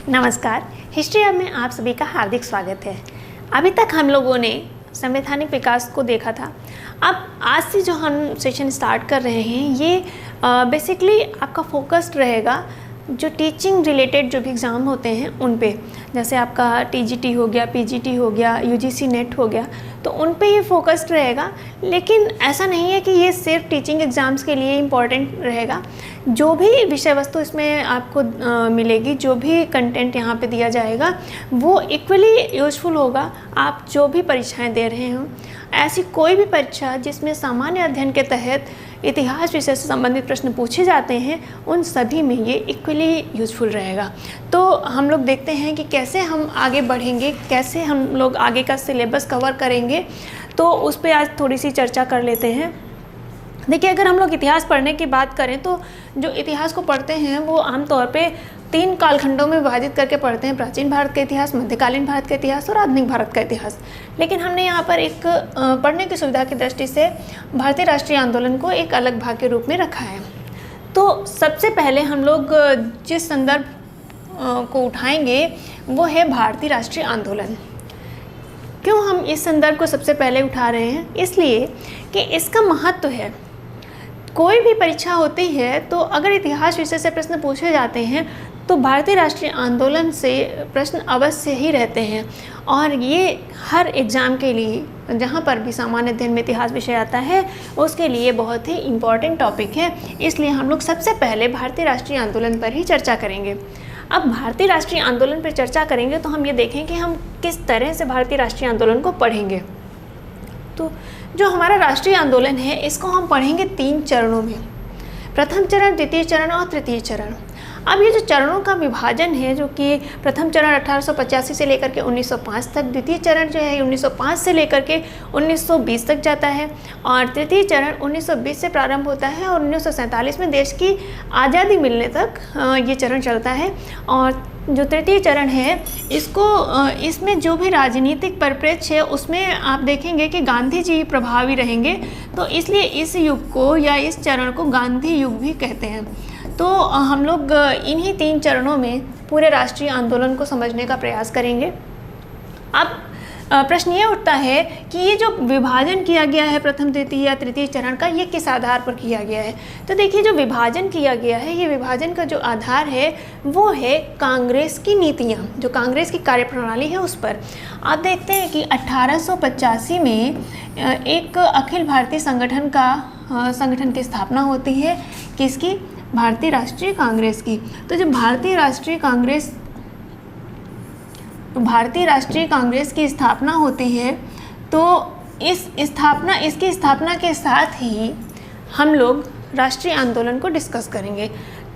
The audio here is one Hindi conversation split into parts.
नमस्कार। हिस्ट्री हब में आप सभी का हार्दिक स्वागत है। अभी तक हम लोगों ने संवैधानिक विकास को देखा था। अब आज से जो हम सेशन स्टार्ट कर रहे हैं ये बेसिकली आपका फोकस्ड रहेगा जो टीचिंग रिलेटेड जो भी एग्ज़ाम होते हैं उन पे, जैसे आपका टीजीटी हो गया, पीजीटी हो गया, यूजीसी नेट हो गया, तो उन पे ये फोकस्ड रहेगा। लेकिन ऐसा नहीं है कि ये सिर्फ टीचिंग एग्ज़ाम्स के लिए इम्पॉर्टेंट रहेगा। जो भी विषय वस्तु इसमें आपको मिलेगी, जो भी कंटेंट यहाँ पे दिया जाएगा वो इक्वली यूज़फुल होगा आप जो भी परीक्षाएं दे रहे हो। ऐसी कोई भी परीक्षा जिसमें सामान्य अध्ययन के तहत इतिहास विषय से संबंधित प्रश्न पूछे जाते हैं उन सभी में ये इक्वली यूज़फुल रहेगा। तो हम लोग देखते हैं कि कैसे हम आगे बढ़ेंगे, कैसे हम लोग आगे का सिलेबस कवर करेंगे, तो उस पर आज थोड़ी सी चर्चा कर लेते हैं। देखिए, अगर हम लोग इतिहास पढ़ने की बात करें तो जो इतिहास को पढ़ते हैं वो आमतौर पे 3 कालखंडों में विभाजित करके पढ़ते हैं: प्राचीन भारत का इतिहास, मध्यकालीन भारत का इतिहास और आधुनिक भारत का इतिहास। लेकिन हमने यहाँ पर एक पढ़ने की सुविधा की दृष्टि से भारतीय राष्ट्रीय आंदोलन को एक अलग भाग के रूप में रखा है। तो सबसे पहले हम लोग जिस संदर्भ को उठाएंगे वो है भारतीय राष्ट्रीय आंदोलन। क्यों हम इस संदर्भ को सबसे पहले उठा रहे हैं? इसलिए कि इसका महत्व है। कोई भी परीक्षा होती है तो अगर इतिहास विषय से प्रश्न पूछे जाते हैं तो भारतीय राष्ट्रीय आंदोलन से प्रश्न अवश्य ही रहते हैं। और ये हर एग्ज़ाम के लिए जहाँ पर भी सामान्य अध्ययन में इतिहास विषय आता है उसके लिए बहुत ही इम्पॉर्टेंट टॉपिक है। इसलिए हम लोग सबसे पहले भारतीय राष्ट्रीय आंदोलन पर ही चर्चा करेंगे। अब भारतीय राष्ट्रीय आंदोलन पर चर्चा करेंगे तो हम ये देखें कि हम किस तरह से भारतीय राष्ट्रीय आंदोलन को पढ़ेंगे। तो जो हमारा राष्ट्रीय आंदोलन है इसको हम पढ़ेंगे 3 चरणों में: प्रथम चरण, द्वितीय चरण और तृतीय चरण। अब ये जो चरणों का विभाजन है, जो कि प्रथम चरण 1885 से लेकर के 1905 तक, द्वितीय चरण जो है 1905 से लेकर के 1920 तक जाता है, और तृतीय चरण 1920 से प्रारंभ होता है और 1947 में देश की आज़ादी मिलने तक ये चरण चलता है। और जो तृतीय चरण है इसमें जो भी राजनीतिक परिप्रेक्ष्य है उसमें आप देखेंगे कि गांधी जी प्रभावी रहेंगे, तो इसलिए इस युग को या इस चरण को गांधी युग भी कहते हैं। तो हम लोग इन्हीं 3 चरणों में पूरे राष्ट्रीय आंदोलन को समझने का प्रयास करेंगे। अब प्रश्न ये उठता है कि ये जो विभाजन किया गया है प्रथम, द्वितीय या तृतीय चरण का, ये किस आधार पर किया गया है? तो देखिए, जो विभाजन किया गया है, ये विभाजन का जो आधार है वो है कांग्रेस की नीतियाँ, जो कांग्रेस की कार्यप्रणाली है उस पर। आप देखते हैं कि 1885 में एक अखिल भारतीय संगठन की स्थापना होती है। किसकी? भारतीय राष्ट्रीय कांग्रेस की। तो जब भारतीय राष्ट्रीय कांग्रेस की स्थापना होती है तो इसकी स्थापना के साथ ही हम लोग राष्ट्रीय आंदोलन को डिस्कस करेंगे।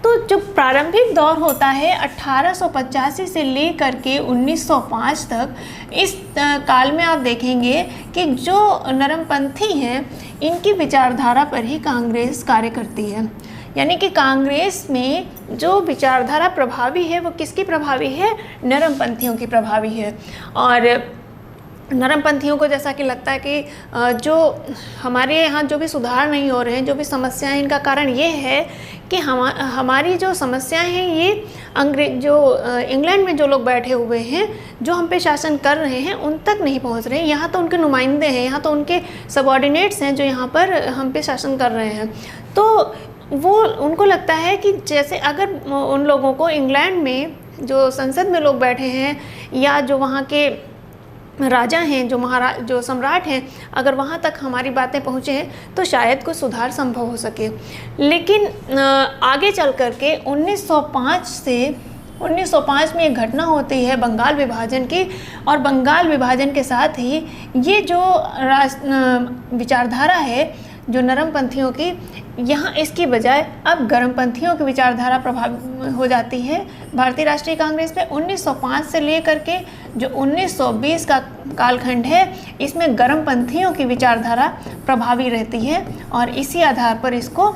तो जो प्रारंभिक दौर होता है 1885 से लेकर के 1905 तक, इस काल में आप देखेंगे कि जो नरमपंथी हैं इनकी विचारधारा पर ही कांग्रेस कार्य करती है। यानी कि कांग्रेस में जो विचारधारा प्रभावी है वो किसकी प्रभावी है? नरमपंथियों की प्रभावी है। और नरमपंथियों को जैसा कि लगता है कि जो हमारे यहाँ जो भी सुधार नहीं हो रहे हैं, जो भी समस्याएं, इनका कारण ये है कि हमारी जो समस्याएं हैं ये इंग्लैंड में जो लोग बैठे हुए हैं, जो हम पे शासन कर रहे हैं, उन तक नहीं पहुँच रहे हैं। यहाँ तो उनके नुमाइंदे हैं, यहाँ तो उनके सबऑर्डिनेट्स हैं जो यहाँ पर हम पे शासन कर रहे हैं। तो वो उनको लगता है कि जैसे अगर उन लोगों को इंग्लैंड में जो संसद में लोग बैठे हैं या जो वहाँ के राजा हैं, जो सम्राट हैं, अगर वहाँ तक हमारी बातें पहुँचे हैं तो शायद कुछ सुधार संभव हो सके। लेकिन आगे चल कर के 1905 में एक घटना होती है बंगाल विभाजन की, और बंगाल विभाजन के साथ ही ये जो विचारधारा है जो नरमपंथियों की, यहाँ इसकी बजाय अब गर्मपंथियों की विचारधारा प्रभावी हो जाती है भारतीय राष्ट्रीय कांग्रेस में। 1905 से लेकर के जो 1920 का कालखंड है इसमें गर्मपंथियों की विचारधारा प्रभावी रहती है, और इसी आधार पर इसको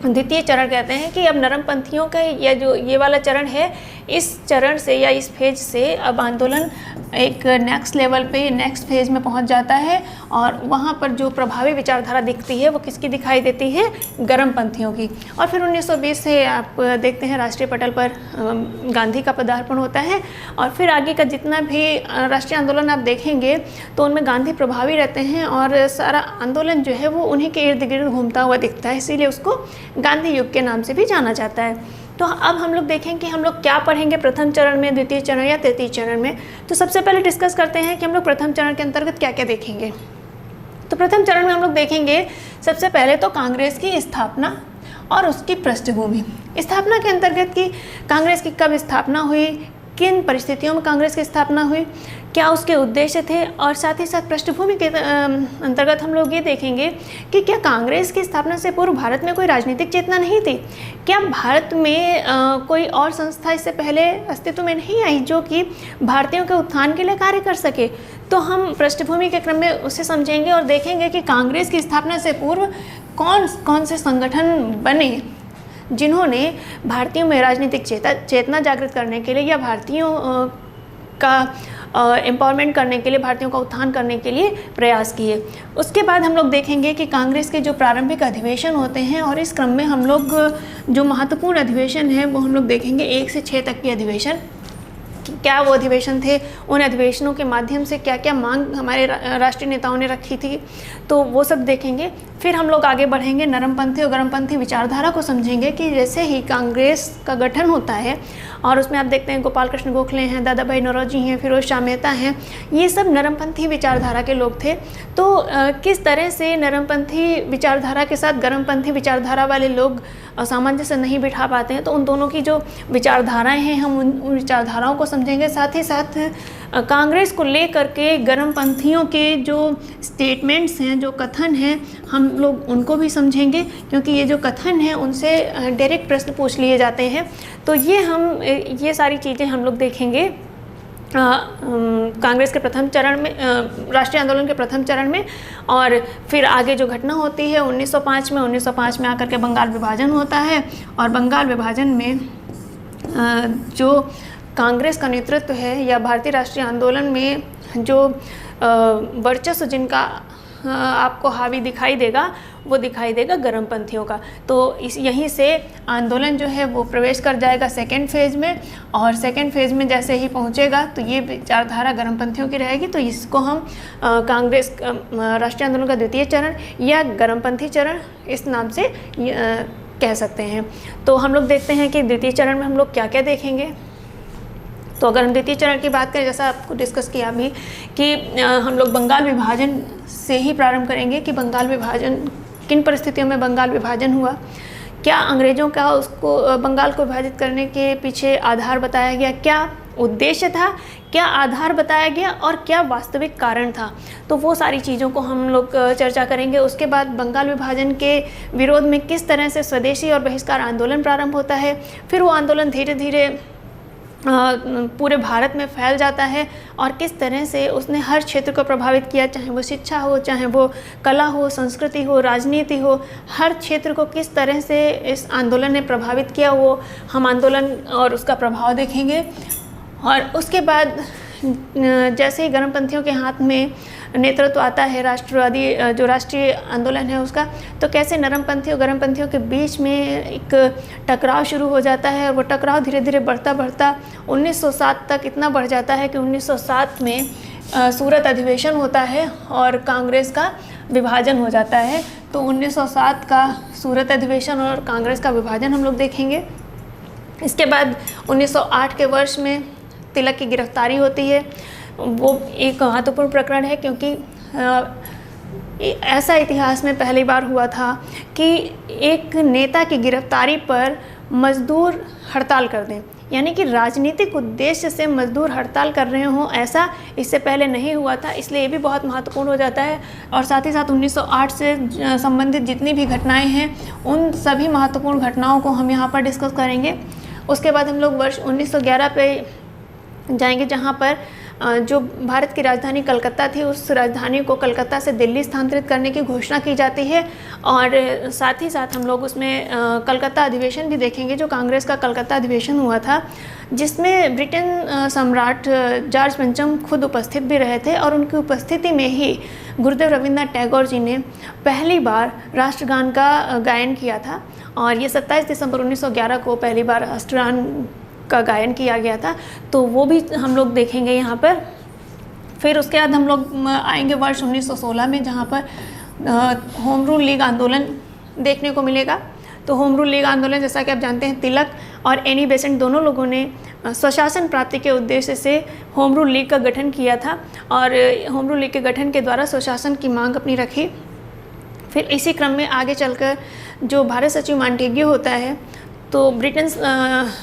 द्वितीय चरण कहते हैं। कि अब नरमपंथियों का या जो ये वाला चरण है, इस चरण से या इस फेज से अब आंदोलन एक नेक्स्ट लेवल पे, नेक्स्ट फेज में पहुंच जाता है और वहाँ पर जो प्रभावी विचारधारा दिखती है वो किसकी दिखाई देती है, गर्मपंथियों की। और फिर 1920 से आप देखते हैं राष्ट्रीय पटल पर गांधी का पदार्पण होता है और फिर आगे का जितना भी राष्ट्रीय आंदोलन आप देखेंगे तो उनमें गांधी प्रभावी रहते हैं और सारा आंदोलन जो है वो उन्हीं के इर्द गिर्द घूमता हुआ दिखता है, इसीलिए उसको गांधी युग के नाम से भी जाना जाता है। तो अब हम लोग देखें कि हम लोग क्या पढ़ेंगे प्रथम चरण में, द्वितीय चरण या तृतीय चरण में। तो सबसे पहले डिस्कस करते हैं कि हम लोग प्रथम चरण के अंतर्गत क्या क्या देखेंगे। तो प्रथम चरण में हम लोग देखेंगे सबसे पहले तो कांग्रेस की स्थापना और उसकी पृष्ठभूमि। स्थापना के अंतर्गत कि कांग्रेस की कब स्थापना हुई, किन परिस्थितियों में कांग्रेस की स्थापना हुई, क्या उसके उद्देश्य थे, और साथ ही साथ पृष्ठभूमि के अंतर्गत हम लोग ये देखेंगे कि क्या कांग्रेस की स्थापना से पूर्व भारत में कोई राजनीतिक चेतना नहीं थी, क्या भारत में कोई और संस्था इससे पहले अस्तित्व में नहीं आई जो कि भारतीयों के उत्थान के लिए कार्य कर सके। तो हम पृष्ठभूमि के क्रम में उसे समझेंगे और देखेंगे कि कांग्रेस की स्थापना से पूर्व कौन कौन से संगठन बने जिन्होंने भारतीयों में राजनीतिक चेतना जागृत करने के लिए या भारतीयों का एम्पावरमेंट करने के लिए, भारतीयों का उत्थान करने के लिए प्रयास किए। उसके बाद हम लोग देखेंगे कि कांग्रेस के जो प्रारंभिक अधिवेशन होते हैं और इस क्रम में हम लोग जो महत्वपूर्ण अधिवेशन है वो हम लोग देखेंगे 1 से 6 तक के अधिवेशन, क्या वो अधिवेशन थे, उन अधिवेशनों के माध्यम से क्या क्या मांग हमारे राष्ट्रीय नेताओं ने रखी थी, तो वो सब देखेंगे। फिर हम लोग आगे बढ़ेंगे, नरमपंथी और गर्मपंथी विचारधारा को समझेंगे कि जैसे ही कांग्रेस का गठन होता है और उसमें आप देखते हैं गोपाल कृष्ण गोखले हैं, दादा भाई नौरोजी हैं, फिरोज शाह मेहता हैं, ये सब नरमपंथी विचारधारा के लोग थे। तो किस तरह से नरमपंथी विचारधारा के साथ गर्मपंथी विचारधारा वाले लोग सामंजस्य नहीं बिठा पाते हैं, तो उन दोनों की जो विचारधाराएं हैं हम उन विचारधाराओं को समझेंगे। साथ ही साथ कांग्रेस को लेकर के गर्मपंथियों के जो स्टेटमेंट्स हैं, जो कथन हैं, हम लोग उनको भी समझेंगे, क्योंकि ये जो कथन हैं उनसे डायरेक्ट प्रश्न पूछ लिए जाते हैं। तो ये सारी चीज़ें हम लोग देखेंगे कांग्रेस के प्रथम चरण में, राष्ट्रीय आंदोलन के प्रथम चरण में। और फिर आगे जो घटना होती है 1905 में आकर के बंगाल विभाजन होता है और बंगाल विभाजन में जो कांग्रेस का नेतृत्व है या भारतीय राष्ट्रीय आंदोलन में जो वर्चस्व जिनका आपको हावी दिखाई देगा वो दिखाई देगा गर्मपंथियों का। तो यहीं से आंदोलन जो है वो प्रवेश कर जाएगा सेकेंड फेज़ में, और सेकेंड फेज़ में जैसे ही पहुंचेगा तो ये विचारधारा गर्मपंथियों की रहेगी। तो इसको हम कांग्रेस राष्ट्रीय आंदोलन का द्वितीय चरण या गर्मपंथी चरण इस नाम से कह सकते हैं। तो हम लोग देखते हैं कि द्वितीय चरण में हम लोग क्या क्या देखेंगे। तो अगर हम द्वितीय चरण की बात करें, जैसा आपको डिस्कस किया अभी कि हम लोग बंगाल विभाजन से ही प्रारंभ करेंगे कि बंगाल विभाजन, किन परिस्थितियों में बंगाल विभाजन हुआ, क्या अंग्रेज़ों का उसको बंगाल को विभाजित करने के पीछे आधार बताया गया, क्या उद्देश्य था, क्या आधार बताया गया और क्या वास्तविक कारण था। तो वो सारी चीज़ों को हम लोग चर्चा करेंगे। उसके बाद बंगाल विभाजन के विरोध में किस तरह से स्वदेशी और बहिष्कार आंदोलन प्रारंभ होता है, फिर वो आंदोलन धीरे धीरे पूरे भारत में फैल जाता है और किस तरह से उसने हर क्षेत्र को प्रभावित किया, चाहे वो शिक्षा हो, चाहे वो कला हो, संस्कृति हो, राजनीति हो, हर क्षेत्र को किस तरह से इस आंदोलन ने प्रभावित किया, वो हम आंदोलन और उसका प्रभाव देखेंगे। और उसके बाद जैसे ही गर्मपंथियों के हाथ में नेतृत्व आता है राष्ट्रवादी जो राष्ट्रीय आंदोलन है उसका, तो कैसे नरमपंथी और गर्मपंथियों के बीच में एक टकराव शुरू हो जाता है और वो टकराव धीरे धीरे बढ़ता 1907 तक इतना बढ़ जाता है कि 1907 में सूरत अधिवेशन होता है और कांग्रेस का विभाजन हो जाता है। तो 1907 का सूरत अधिवेशन और कांग्रेस का विभाजन हम लोग देखेंगे। इसके बाद 1908 के वर्ष में तिलक की गिरफ्तारी होती है। वो एक महत्वपूर्ण प्रकरण है क्योंकि ऐसा इतिहास में पहली बार हुआ था कि एक नेता की गिरफ्तारी पर मजदूर हड़ताल कर दें, यानी कि राजनीतिक उद्देश्य से मजदूर हड़ताल कर रहे हों, ऐसा इससे पहले नहीं हुआ था। इसलिए ये भी बहुत महत्वपूर्ण हो जाता है। और साथ ही साथ 1908 से संबंधित जितनी भी घटनाएं हैं उन सभी महत्वपूर्ण घटनाओं को हम यहाँ पर डिस्कस करेंगे। उसके बाद हम लोग वर्ष 1911 पे जाएंगे, जहाँ पर जो भारत की राजधानी कलकत्ता थी, उस राजधानी को कलकत्ता से दिल्ली स्थानांतरित करने की घोषणा की जाती है। और साथ ही साथ हम लोग उसमें कलकत्ता अधिवेशन भी देखेंगे, जो कांग्रेस का कलकत्ता अधिवेशन हुआ था, जिसमें ब्रिटेन सम्राट जॉर्ज पंचम खुद उपस्थित भी रहे थे। और उनकी उपस्थिति में ही गुरुदेव रविंद्रनाथ टैगोर जी ने पहली बार राष्ट्रगान का गायन किया था। और ये 27 दिसंबर 1911 को पहली बार राष्ट्रगान का गायन किया गया था, तो वो भी हम लोग देखेंगे यहाँ पर। फिर उसके बाद हम लोग आएंगे वर्ष 1916 में, जहाँ पर होम रूल लीग आंदोलन देखने को मिलेगा। तो होम रूल लीग आंदोलन, जैसा कि आप जानते हैं, तिलक और एनी बेसेंट दोनों लोगों ने स्वशासन प्राप्ति के उद्देश्य से होम रूल लीग का गठन किया था और होम रूल लीग के गठन के द्वारा स्वशासन की मांग अपनी रखी। फिर इसी क्रम में आगे चलकर जो भारत सचिव मॉन्टेग्यू होता है, तो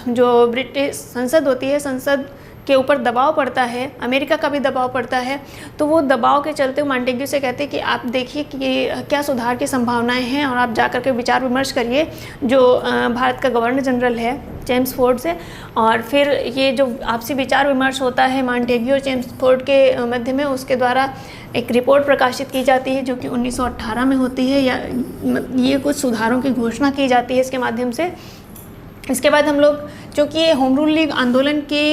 जो ब्रिटिश संसद होती है, संसद के ऊपर दबाव पड़ता है, अमेरिका का भी दबाव पड़ता है, तो वो दबाव के चलते मॉन्टेग्यू से कहते हैं कि आप देखिए कि क्या सुधार की संभावनाएं हैं और आप जाकर के विचार विमर्श करिए जो भारत का गवर्नर जनरल है जेम्स फोर्ड से। और फिर ये जो आपसी विचार विमर्श होता है मॉन्टेग्यू और जेम्स फोर्ड के मध्य में, उसके द्वारा एक रिपोर्ट प्रकाशित की जाती है जो कि 1918 में होती है, या ये कुछ सुधारों की घोषणा की जाती है इसके माध्यम से। इसके बाद हम लोग, चूँकि ये होम रूल लीग आंदोलन के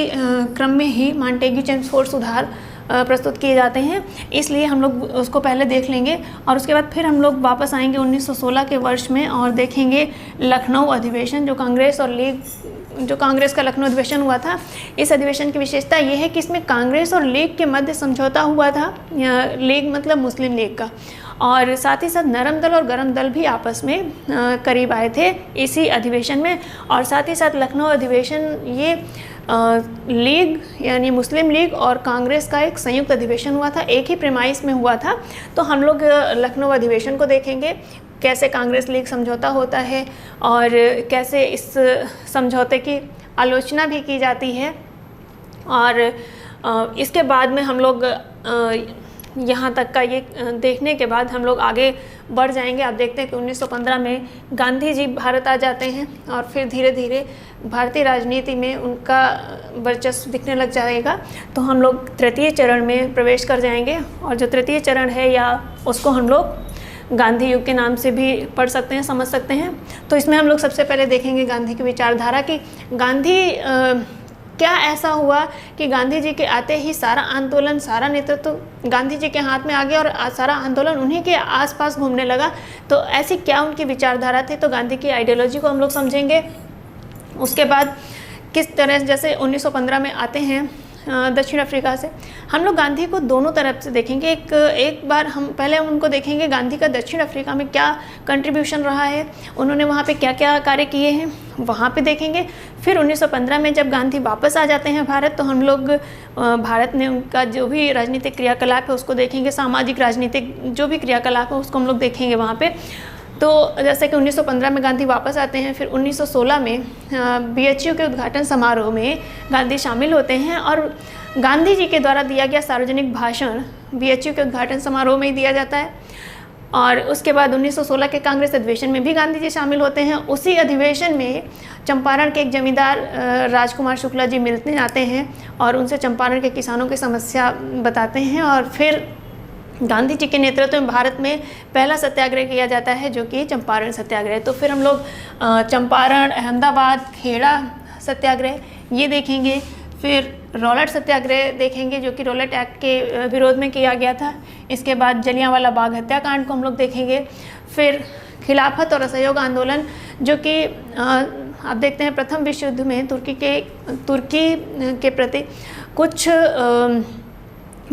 क्रम में ही मॉन्टेग्यू जेम्स फोर्ड सुधार प्रस्तुत किए जाते हैं, इसलिए हम लोग उसको पहले देख लेंगे। और उसके बाद फिर हम लोग वापस आएंगे 1916 के वर्ष में और देखेंगे लखनऊ अधिवेशन, जो कांग्रेस का लखनऊ अधिवेशन हुआ था। इस अधिवेशन की विशेषता ये है कि इसमें कांग्रेस और लीग के मध्य समझौता हुआ था, लीग मतलब मुस्लिम लीग का, और साथ ही साथ नरम दल और गरम दल भी आपस में करीब आए थे इसी अधिवेशन में। और साथ ही साथ लखनऊ अधिवेशन ये लीग यानी मुस्लिम लीग और कांग्रेस का एक संयुक्त अधिवेशन हुआ था, एक ही प्रेमाइस में हुआ था। तो हम लोग लखनऊ अधिवेशन को देखेंगे, कैसे कांग्रेस लीग समझौता होता है और कैसे इस समझौते की आलोचना भी की जाती है। और इसके बाद में हम लोग यहाँ तक का ये देखने के बाद हम लोग आगे बढ़ जाएंगे। आप देखते हैं कि 1915 में गांधी जी भारत आ जाते हैं और फिर धीरे धीरे भारतीय राजनीति में उनका वर्चस्व दिखने लग जाएगा। तो हम लोग तृतीय चरण में प्रवेश कर जाएंगे, और जो तृतीय चरण है या उसको हम लोग गांधी युग के नाम से भी पढ़ सकते हैं, समझ सकते हैं। तो इसमें हम लोग सबसे पहले देखेंगे गांधी की विचारधारा की गांधी क्या ऐसा हुआ कि गांधी जी के आते ही सारा आंदोलन, सारा नेतृत्व गांधी जी के हाथ में आ गया और सारा आंदोलन उन्हीं के आसपास घूमने लगा। तो ऐसी क्या उनकी विचारधारा थी, तो गांधी की आइडियोलॉजी को हम लोग समझेंगे। उसके बाद किस तरह, जैसे 1915 में आते हैं दक्षिण अफ्रीका से, हम लोग गांधी को दोनों तरफ से देखेंगे। एक बार हम पहले उनको देखेंगे गांधी का दक्षिण अफ्रीका में क्या कंट्रीब्यूशन रहा है, उन्होंने वहाँ पे क्या क्या कार्य किए हैं, वहाँ पे देखेंगे। फिर 1915 में जब गांधी वापस आ जाते हैं भारत, तो हम लोग भारत में उनका जो भी राजनीतिक क्रियाकलाप है उसको देखेंगे, सामाजिक राजनीतिक जो भी क्रियाकलाप है उसको हम लोग देखेंगे वहाँ पर। तो जैसे कि 1915 में गांधी वापस आते हैं, फिर 1916 में BHU के उद्घाटन समारोह में गांधी शामिल होते हैं और गांधी जी के द्वारा दिया गया सार्वजनिक भाषण BHU के उद्घाटन समारोह में ही दिया जाता है। और उसके बाद 1916 के कांग्रेस अधिवेशन में भी गांधी जी शामिल होते हैं। उसी अधिवेशन में चंपारण के एक जमींदार राजकुमार शुक्ला जी मिलते आते हैं और उनसे चंपारण के किसानों की समस्या बताते हैं। और फिर गांधी जी के नेतृत्व में भारत में पहला सत्याग्रह किया जाता है, जो कि चंपारण सत्याग्रह। तो फिर हम लोग चंपारण, अहमदाबाद, खेड़ा सत्याग्रह ये देखेंगे। फिर रॉलेट सत्याग्रह देखेंगे, जो कि रॉलेट एक्ट के विरोध में किया गया था। इसके बाद जलियांवाला बाग हत्याकांड को हम लोग देखेंगे। फिर खिलाफत और असहयोग आंदोलन, जो कि आप देखते हैं प्रथम विश्व युद्ध में तुर्की के प्रति कुछ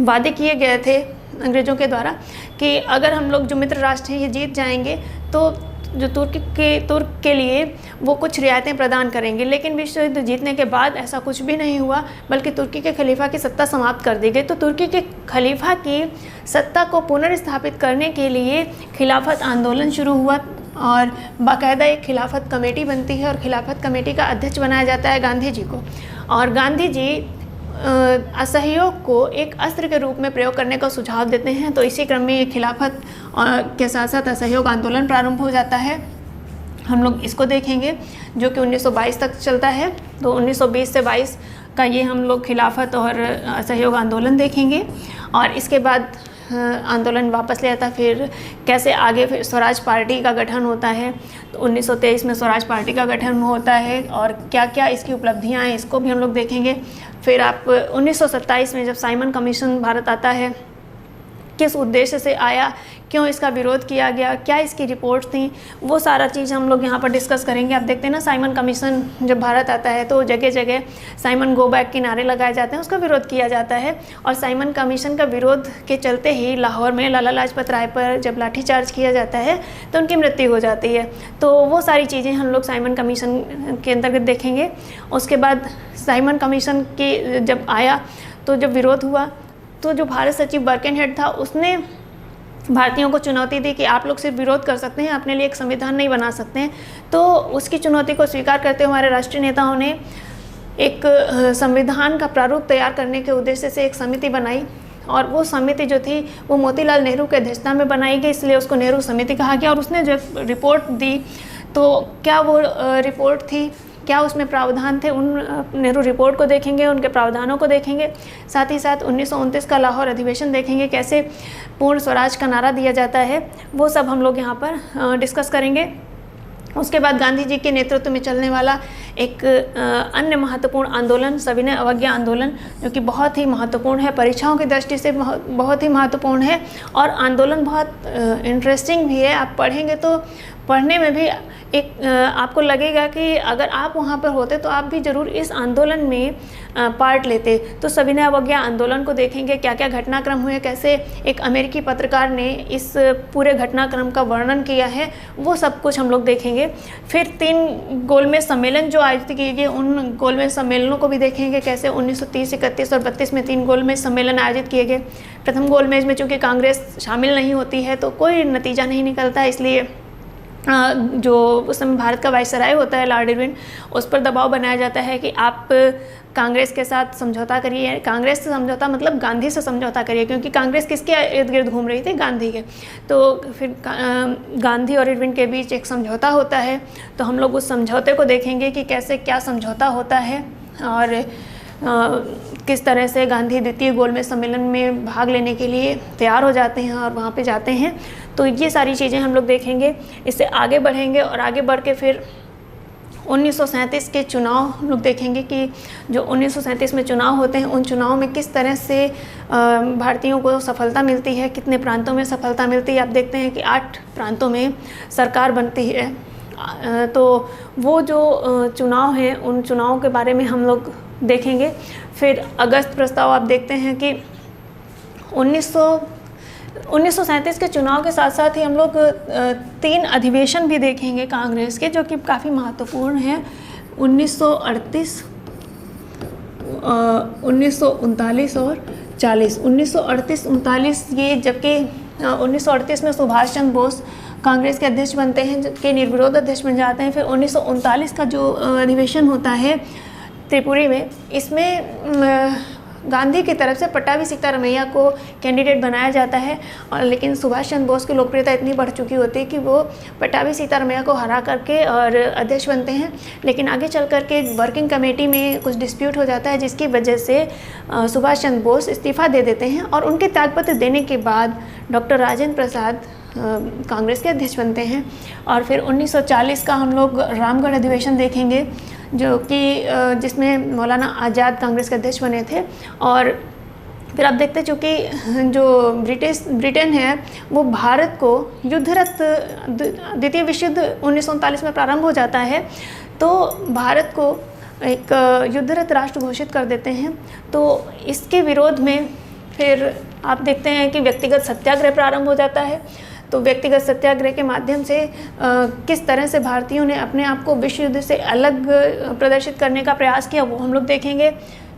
वादे किए गए थे अंग्रेज़ों के द्वारा कि अगर हम लोग जो मित्र राष्ट्र हैं ये जीत जाएंगे तो जो तुर्क के लिए वो कुछ रियायतें प्रदान करेंगे। लेकिन विश्व युद्ध जीतने के बाद ऐसा कुछ भी नहीं हुआ, बल्कि तुर्की के खलीफा की सत्ता समाप्त कर दी गई। तो तुर्की के खलीफा की सत्ता को पुनर्स्थापित करने के लिए खिलाफत आंदोलन शुरू हुआ और बाकायदा एक खिलाफत कमेटी बनती है और खिलाफत कमेटी का अध्यक्ष बनाया जाता है गांधी जी को। और गांधी जी असहयोग को एक अस्त्र के रूप में प्रयोग करने का सुझाव देते हैं। तो इसी क्रम में ये खिलाफत के साथ साथ असहयोग आंदोलन प्रारंभ हो जाता है। हम लोग इसको देखेंगे, जो कि 1922 तक चलता है। तो 1920 से 22 का ये हम लोग खिलाफत और असहयोग आंदोलन देखेंगे, और इसके बाद आंदोलन वापस ले आता, फिर कैसे आगे फिर स्वराज पार्टी का गठन होता है। तो 1923 में स्वराज पार्टी का गठन होता है और क्या क्या इसकी उपलब्धियां हैं इसको भी हम लोग देखेंगे। फिर आप 1927 में जब साइमन कमीशन भारत आता है, किस उद्देश्य से आया, क्यों इसका विरोध किया गया, क्या इसकी रिपोर्ट थी, वो सारा चीज़ हम लोग यहाँ पर डिस्कस करेंगे। आप देखते हैं ना, साइमन कमीशन जब भारत आता है तो जगह जगह साइमन गो बैक के नारे लगाए जाते हैं, उसका विरोध किया जाता है। और साइमन कमीशन का विरोध के चलते ही लाहौर में लाला लाजपत राय पर जब लाठीचार्ज किया जाता है तो उनकी मृत्यु हो जाती है। तो वो सारी चीज़ें हम लोग साइमन कमीशन के अंतर्गत देखेंगे। उसके बाद साइमन कमीशन की जब आया तो जब विरोध हुआ तो जो भारत सचिव बर्केनहेड था उसने भारतीयों को चुनौती दी कि आप लोग सिर्फ विरोध कर सकते हैं, अपने लिए एक संविधान नहीं बना सकते हैं। तो उसकी चुनौती को स्वीकार करते हुए हमारे राष्ट्रीय नेताओं ने एक संविधान का प्रारूप तैयार करने के उद्देश्य से एक समिति बनाई, और वो समिति जो थी वो मोतीलाल नेहरू की अध्यक्षता में बनाई गई, इसलिए उसको नेहरू समिति कहा गया। और उसने जब रिपोर्ट दी तो क्या वो रिपोर्ट थी, क्या उसमें प्रावधान थे, उन नेहरू रिपोर्ट को देखेंगे, उनके प्रावधानों को देखेंगे। साथ ही साथ 1929 का लाहौर अधिवेशन देखेंगे, कैसे पूर्ण स्वराज का नारा दिया जाता है, वो सब हम लोग यहाँ पर डिस्कस करेंगे। उसके बाद गांधी जी के नेतृत्व में चलने वाला एक अन्य महत्वपूर्ण आंदोलन सविनय अवज्ञा आंदोलन, जो कि बहुत ही महत्वपूर्ण है, परीक्षाओं की दृष्टि से बहुत ही महत्वपूर्ण है, और आंदोलन बहुत इंटरेस्टिंग भी है। आप पढ़ेंगे तो पढ़ने में भी एक आपको लगेगा कि अगर आप वहाँ पर होते तो आप भी ज़रूर इस आंदोलन में पार्ट लेते। तो सविनय अवज्ञा आंदोलन को देखेंगे, क्या क्या घटनाक्रम हुए, कैसे एक अमेरिकी पत्रकार ने इस पूरे घटनाक्रम का वर्णन किया है, वो सब कुछ हम लोग देखेंगे। फिर 3 गोलमेज सम्मेलन जो आयोजित किए गए, उन गोलमेज सम्मेलनों को भी देखेंगे, कैसे 1930, 31 और 32 में 3 गोलमेज सम्मेलन आयोजित किए गए। प्रथम गोलमेज में चूँकि कांग्रेस शामिल नहीं होती है तो कोई नतीजा नहीं निकलता, इसलिए जो उस समय भारत का वायसराय होता है लॉर्ड इरविन, उस पर दबाव बनाया जाता है कि आप कांग्रेस के साथ समझौता करिए। कांग्रेस से समझौता मतलब गांधी से समझौता करिए, क्योंकि कांग्रेस किसके इर्द गिर्द घूम रही थी, गांधी के। तो फिर गांधी और इरविन के बीच एक समझौता होता है, तो हम लोग उस समझौते को देखेंगे कि कैसे क्या समझौता होता है और किस तरह से गांधी द्वितीय गोलमेज सम्मेलन में भाग लेने के लिए तैयार हो जाते हैं और वहाँ पे जाते हैं। तो ये सारी चीज़ें हम लोग देखेंगे। इससे आगे बढ़ेंगे और आगे बढ़ के फिर 1937 के चुनाव हम लोग देखेंगे कि जो 1937 में चुनाव होते हैं, उन चुनाव में किस तरह से भारतीयों को सफलता मिलती है, कितने प्रांतों में सफलता मिलती है। आप देखते हैं कि 8 प्रांतों में सरकार बनती है। तो वो जो चुनाव हैं, उन चुनावों के बारे में हम लोग देखेंगे। फिर अगस्त प्रस्ताव आप देखते हैं कि 1937 के चुनाव के साथ साथ ही हम लोग 3 अधिवेशन भी देखेंगे कांग्रेस के, जो कि काफ़ी महत्वपूर्ण हैं। 1938, 1939 और 40। 1938-39 ये, जबकि 1938 में सुभाष चंद्र बोस कांग्रेस के अध्यक्ष बनते हैं, के निर्विरोध अध्यक्ष बन जाते हैं। फिर 1939 का जो अधिवेशन होता है त्रिपुरी में, इसमें गांधी की तरफ से पट्टाभी सीतारमैया को कैंडिडेट बनाया जाता है, और लेकिन सुभाष चंद्र बोस की लोकप्रियता इतनी बढ़ चुकी होती है कि वो पट्टाभी सीतारमैया को हरा करके और अध्यक्ष बनते हैं। लेकिन आगे चल करके वर्किंग कमेटी में कुछ डिस्प्यूट हो जाता है, जिसकी वजह से सुभाष चंद्र बोस इस्तीफ़ा दे देते हैं, और उनके त्यागपत्र देने के बाद डॉक्टर राजेंद्र प्रसाद कांग्रेस के अध्यक्ष बनते हैं। और फिर 1940 का हम लोग रामगढ़ अधिवेशन देखेंगे, जो कि जिसमें मौलाना आज़ाद कांग्रेस के अध्यक्ष बने थे। और फिर आप देखते हैं चूँकि जो ब्रिटेन है वो भारत को युद्धरत, द्वितीय विश्व युद्ध 1939 में प्रारंभ हो जाता है, तो भारत को एक युद्धरत राष्ट्र घोषित कर देते हैं। तो इसके विरोध में फिर आप देखते हैं कि व्यक्तिगत सत्याग्रह प्रारंभ हो जाता है। तो व्यक्तिगत सत्याग्रह के माध्यम से किस तरह से भारतीयों ने अपने आप को विश्व युद्ध से अलग प्रदर्शित करने का प्रयास किया, वो हम लोग देखेंगे।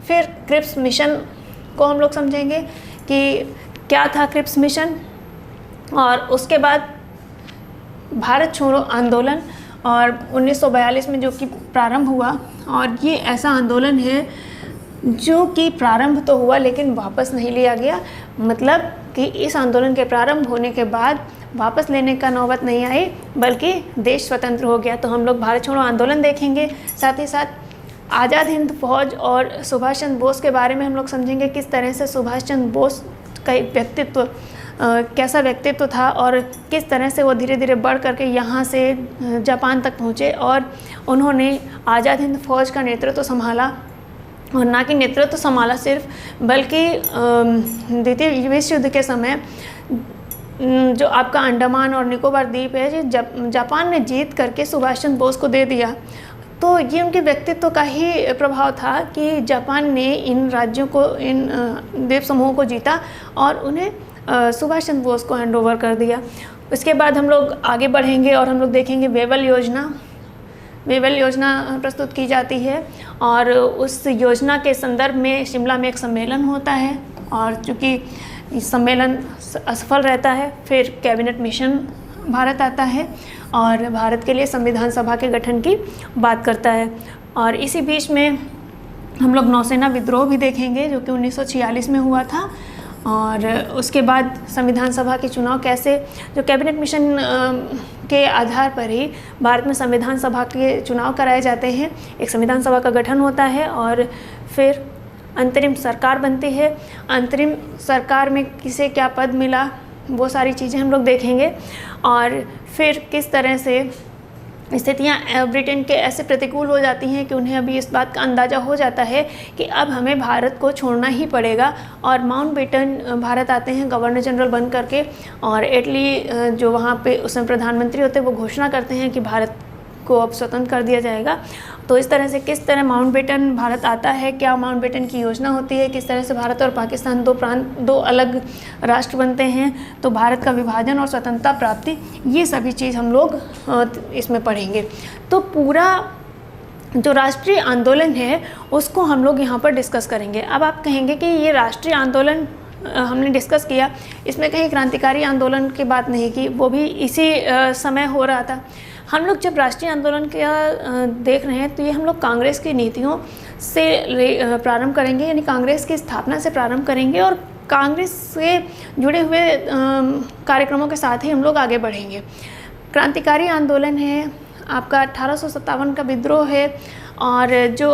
फिर क्रिप्स मिशन को हम लोग समझेंगे कि क्या था क्रिप्स मिशन, और उसके बाद भारत छोड़ो आंदोलन और 1942 में जो कि प्रारंभ हुआ। और ये ऐसा आंदोलन है जो कि प्रारंभ तो हुआ लेकिन वापस नहीं लिया गया, मतलब कि इस आंदोलन के प्रारंभ होने के बाद वापस लेने का नौबत नहीं आई, बल्कि देश स्वतंत्र हो गया। तो हम लोग भारत छोड़ो आंदोलन देखेंगे। साथ ही साथ आज़ाद हिंद फौज और सुभाष चंद्र बोस के बारे में हम लोग समझेंगे, किस तरह से सुभाष चंद्र बोस का व्यक्तित्व कैसा व्यक्तित्व था और किस तरह से वो धीरे धीरे बढ़ करके यहाँ से जापान तक पहुँचे और उन्होंने आज़ाद हिंद फौज का नेतृत्व संभाला। और ना कि नेतृत्व संभाला सिर्फ, बल्कि द्वितीय विश्व युद्ध के समय जो आपका अंडमान और निकोबार द्वीप है, जापान ने जीत करके सुभाष चंद्र बोस को दे दिया। तो ये उनके व्यक्तित्व का ही प्रभाव था कि जापान ने इन राज्यों को, इन द्वीप समूहों को जीता और उन्हें सुभाष चंद्र बोस को हैंड ओवर कर दिया। इसके बाद हम लोग आगे बढ़ेंगे और हम लोग देखेंगे वेवल योजना प्रस्तुत की जाती है और उस योजना के संदर्भ में शिमला में एक सम्मेलन होता है और चूँकि सम्मेलन असफल रहता है, फिर कैबिनेट मिशन भारत आता है और भारत के लिए संविधान सभा के गठन की बात करता है। और इसी बीच में हम लोग नौसेना विद्रोह भी देखेंगे जो कि 1946 में हुआ था। और उसके बाद संविधान सभा के चुनाव कैसे, जो कैबिनेट मिशन के आधार पर ही भारत में संविधान सभा के चुनाव कराए जाते हैं, एक संविधान सभा का गठन होता है और फिर अंतरिम सरकार बनती है। अंतरिम सरकार में किसे क्या पद मिला, वो सारी चीज़ें हम लोग देखेंगे। और फिर किस तरह से स्थितियाँ ब्रिटेन के ऐसे प्रतिकूल हो जाती हैं कि उन्हें अभी इस बात का अंदाज़ा हो जाता है कि अब हमें भारत को छोड़ना ही पड़ेगा। और माउंटबेटन भारत आते हैं गवर्नर जनरल बन करके और एटली जो वहाँ पे उस समय प्रधानमंत्री होते हैं वो घोषणा करते हैं कि भारत को अब स्वतंत्र कर दिया जाएगा। तो इस तरह से किस तरह माउंटबेटन भारत आता है, क्या माउंटबेटन की योजना होती है, किस तरह से भारत और पाकिस्तान दो अलग राष्ट्र बनते हैं, तो भारत का विभाजन और स्वतंत्रता प्राप्ति, ये सभी चीज़ हम लोग इसमें पढ़ेंगे। तो पूरा जो राष्ट्रीय आंदोलन है उसको हम लोग यहाँ पर डिस्कस करेंगे। अब आप कहेंगे कि ये राष्ट्रीय आंदोलन हमने डिस्कस किया, इसमें कहीं क्रांतिकारी आंदोलन की बात नहीं की, वो भी इसी समय हो रहा था। हम लोग जब राष्ट्रीय आंदोलन का देख रहे हैं तो ये हम लोग कांग्रेस की नीतियों से प्रारंभ करेंगे, यानी कांग्रेस की स्थापना से प्रारंभ करेंगे और कांग्रेस से जुड़े हुए कार्यक्रमों के साथ ही हम लोग आगे बढ़ेंगे। क्रांतिकारी आंदोलन है आपका 1857 का विद्रोह है और जो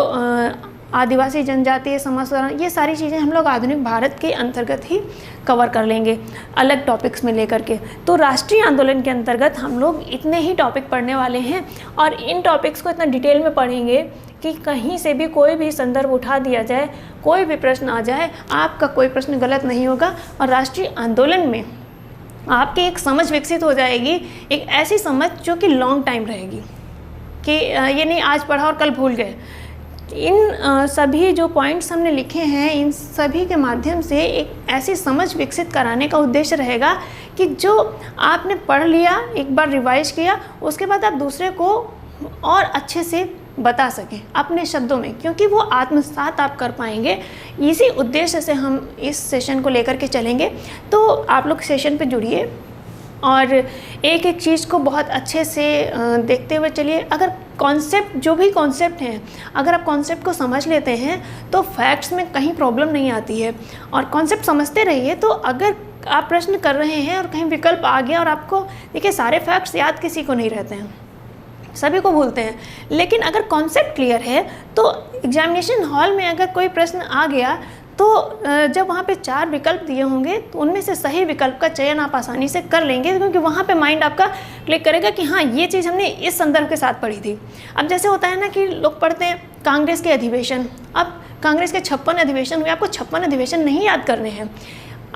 आदिवासी जनजातीय समाज, ये सारी चीज़ें हम लोग आधुनिक भारत के अंतर्गत ही कवर कर लेंगे अलग टॉपिक्स में लेकर के। तो राष्ट्रीय आंदोलन के अंतर्गत हम लोग इतने ही टॉपिक पढ़ने वाले हैं और इन टॉपिक्स को इतना डिटेल में पढ़ेंगे कि कहीं से भी कोई भी संदर्भ उठा दिया जाए, कोई भी प्रश्न आ जाए, आपका कोई प्रश्न गलत नहीं होगा। और राष्ट्रीय आंदोलन में आपकी एक समझ विकसित हो जाएगी, एक ऐसी समझ जो कि लॉन्ग टाइम रहेगी, कि ये नहीं आज पढ़ा और कल भूल गए। इन सभी जो पॉइंट्स हमने लिखे हैं, इन सभी के माध्यम से एक ऐसी समझ विकसित कराने का उद्देश्य रहेगा कि जो आपने पढ़ लिया, एक बार रिवाइज किया, उसके बाद आप दूसरे को और अच्छे से बता सकें अपने शब्दों में, क्योंकि वो आत्मसात आप कर पाएंगे। इसी उद्देश्य से हम इस सेशन को लेकर के चलेंगे। तो आप लोग सेशन पे जुड़िए और एक एक चीज़ को बहुत अच्छे से देखते हुए चलिए। अगर कॉन्सेप्ट, जो भी कॉन्सेप्ट हैं, अगर आप कॉन्सेप्ट को समझ लेते हैं तो फैक्ट्स में कहीं प्रॉब्लम नहीं आती है। और कॉन्सेप्ट समझते रहिए, तो अगर आप प्रश्न कर रहे हैं और कहीं विकल्प आ गया और आपको, देखिए सारे फैक्ट्स याद किसी को नहीं रहते हैं, सभी को भूलते हैं, लेकिन अगर कॉन्सेप्ट क्लियर है तो एग्जामिनेशन हॉल में अगर कोई प्रश्न आ गया तो जब वहाँ पे 4 विकल्प दिए होंगे तो उनमें से सही विकल्प का चयन आप आसानी से कर लेंगे, क्योंकि वहाँ पे माइंड आपका क्लिक करेगा कि हाँ ये चीज़ हमने इस संदर्भ के साथ पढ़ी थी। अब जैसे होता है ना कि लोग पढ़ते हैं कांग्रेस के अधिवेशन, अब कांग्रेस के 56 अधिवेशन हुए, आपको 56 अधिवेशन नहीं याद करने हैं,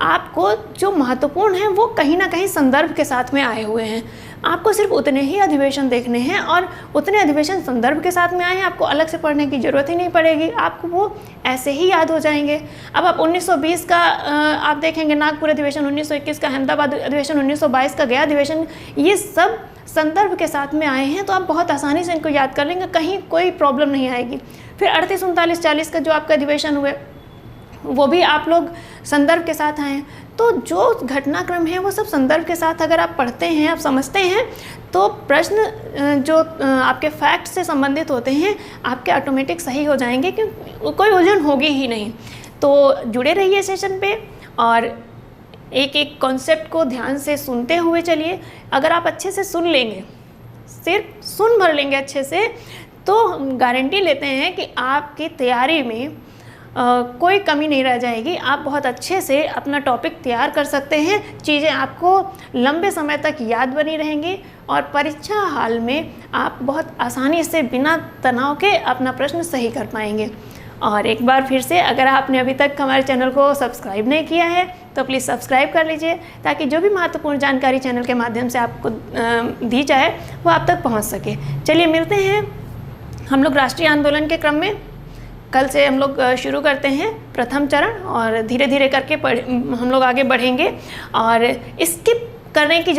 आपको जो महत्वपूर्ण है वो कहीं ना कहीं संदर्भ के साथ में आए हुए हैं। आपको सिर्फ उतने ही अधिवेशन देखने हैं और उतने अधिवेशन संदर्भ के साथ में आए हैं, आपको अलग से पढ़ने की ज़रूरत ही नहीं पड़ेगी, आपको वो ऐसे ही याद हो जाएंगे। अब आप 1920 का आप देखेंगे नागपुर अधिवेशन, 1921 का अहमदाबाद अधिवेशन, 1922 का गया अधिवेशन, ये सब संदर्भ के साथ में आए हैं, तो आप बहुत आसानी से इनको याद कर लेंगे, कहीं कोई प्रॉब्लम नहीं आएगी। फिर 38, 39, 40 का जो आपका अधिवेशन हुए वो भी आप लोग संदर्भ के साथ आए हैं। तो जो घटनाक्रम है वो सब संदर्भ के साथ अगर आप पढ़ते हैं, आप समझते हैं, तो प्रश्न जो आपके फैक्ट से संबंधित होते हैं आपके ऑटोमेटिक सही हो जाएंगे, क्योंकि कोई उलझन होगी ही नहीं। तो जुड़े रहिए सेशन पे और एक एक कॉन्सेप्ट को ध्यान से सुनते हुए चलिए। अगर आप अच्छे से सुन लेंगे, सिर्फ सुन भर लेंगे अच्छे से, तो हम गारंटी लेते हैं कि आपकी तैयारी में कोई कमी नहीं रह जाएगी। आप बहुत अच्छे से अपना टॉपिक तैयार कर सकते हैं, चीज़ें आपको लंबे समय तक याद बनी रहेंगी और परीक्षा हाल में आप बहुत आसानी से बिना तनाव के अपना प्रश्न सही कर पाएंगे। और एक बार फिर से, अगर आपने अभी तक हमारे चैनल को सब्सक्राइब नहीं किया है तो प्लीज़ सब्सक्राइब कर लीजिए, ताकि जो भी महत्वपूर्ण जानकारी चैनल के माध्यम से आपको दी जाए वो आप तक पहुंच सके। चलिए मिलते हैं हम लोग राष्ट्रीय आंदोलन के क्रम में। कल से हम लोग शुरू करते हैं प्रथम चरण और धीरे धीरे करके हम लोग आगे बढ़ेंगे। और स्किप करने की